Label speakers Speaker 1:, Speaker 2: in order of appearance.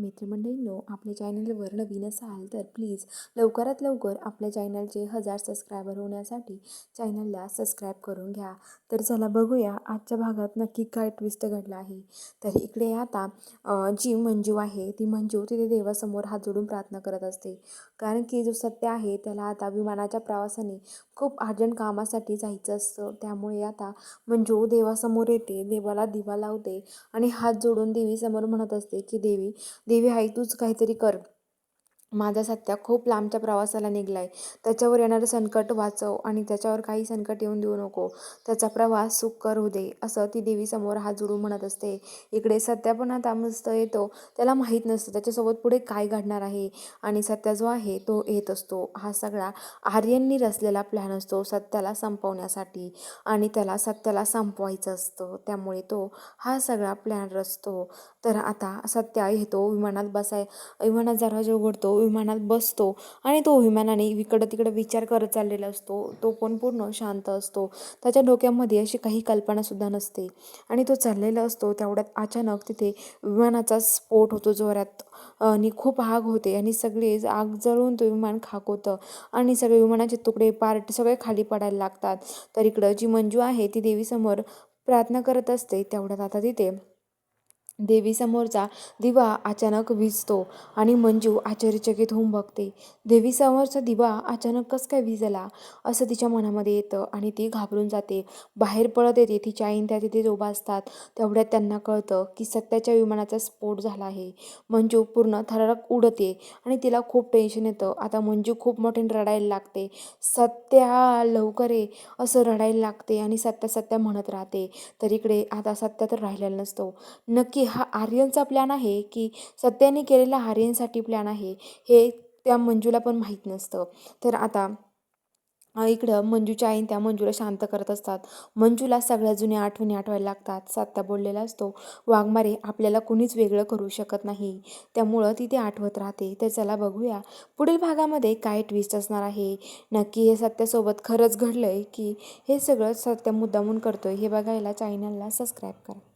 Speaker 1: मित्रमंडळींनो, आपल्या चॅनलवर नवीन असाल तर प्लीज लवकरात लवकर आपल्या चॅनलचे 1000 सबस्क्रायबर होण्यासाठी चॅनलला सबस्क्राईब करून घ्या. तर चला बघूया आजच्या भागात नक्की काय ट्विस्ट घडला आहे. तर इकडे आता जी मंजू आहे ती मंजू तिथे देवासमोर हात जोडून प्रार्थना करत असते. कारण की जो सत्य आहे त्याला आता विमानाच्या प्रवासाने खूप अर्जंट कामासाठी जायचं असतं. त्यामुळे आता मंजू देवासमोर येते, देवाला दिवा लावते आणि हात जोडून देवीसमोर म्हणत असते की देवी देवी आई तूच काहीतरी कर. माझा सत्या खूप लांबच्या प्रवासाला निघलाय. त्याच्यावर येणारं संकट वाचव आणि त्याच्यावर काही संकट येऊन देऊ नको. त्याचा प्रवास सुखकर होऊ दे, असं ती देवीसमोर हात जोडून म्हणत असते. इकडे सत्या पण आता मस्त येतो. त्याला माहीत नसतं त्याच्यासोबत पुढे काय घडणार आहे. आणि सत्या जो आहे तो येत असतो. हा सगळा आर्यननी रचलेला प्लॅन असतो सत्याला संपवण्यासाठी आणि त्याला सत्याला संपवायचं असतं. त्यामुळे तो हा सगळा प्लॅन रचतो. तर आता सत्या येतो, विमानात दरवाजा उघडतो, विमानात बसतो आणि तो विमानाने इकडं तिकडं विचार करत चाललेला असतो. तो पण पूर्ण शांत असतो. त्याच्या डोक्यामध्ये अशी काही कल्पनासुद्धा नसते आणि तो चाललेला असतो. तेवढ्यात अचानक तिथे विमानाचा स्फोट होतो जोरात आणि खूप आग होते आणि सगळे आग जळून तो विमान खाक होतं आणि सगळे विमानाचे तुकडे पार्ट सगळे खाली पडायला लागतात. तर इकडं जी मंजू आहे ती देवीसमोर प्रार्थना करत असते. तेवढ्यात आता तिथे देवीसमोरचा दिवा अचानक विझतो आणि मंजू आश्चर्यचकित होऊन बघते. देवीसमोरचा दिवा अचानक कसं काय विझला असं तिच्या मनामध्ये येतं आणि ती घाबरून जाते. बाहेर पळत येते. तिच्या आईन त्या तिथे उभा असतात. तेवढ्यात त्यांना कळतं की सत्याच्या विमानाचा स्फोट झाला आहे. मंजू पूर्ण थरारक उडते आणि तिला खूप टेन्शन येतं. आता मंजू खूप मोठ्याने रडायला लागते. सत्या लवकर ये असं रडायला लागते आणि सत्या सत्या म्हणत राहते. तर इकडे आता सत्या तर राहिलेला नसतो. नक्की हा आर्यनचा प्लॅन आहे की सत्याने केलेला आर्यनसाठी प्लॅन आहे हे त्या मंजूला पण माहीत नसतं. तर आता इकडं मंजूच्या आईन त्या मंजूला शांत करत असतात. मंजूला सगळ्या जुन्या आठवणी आठवायला लागतात. सत्या बोललेला असतो, वाघमारे आपल्याला कुणीच वेगळं करू शकत नाही. त्यामुळं ती ते आठवत राहते. तर चला बघूया पुढील भागामध्ये काय ट्विस्ट असणार आहे. नक्की हे सत्यासोबत खरंच घडलंय की हे सगळं सत्य मुद्दामून करतोय हे बघायला चॅनलला सबस्क्राईब करा.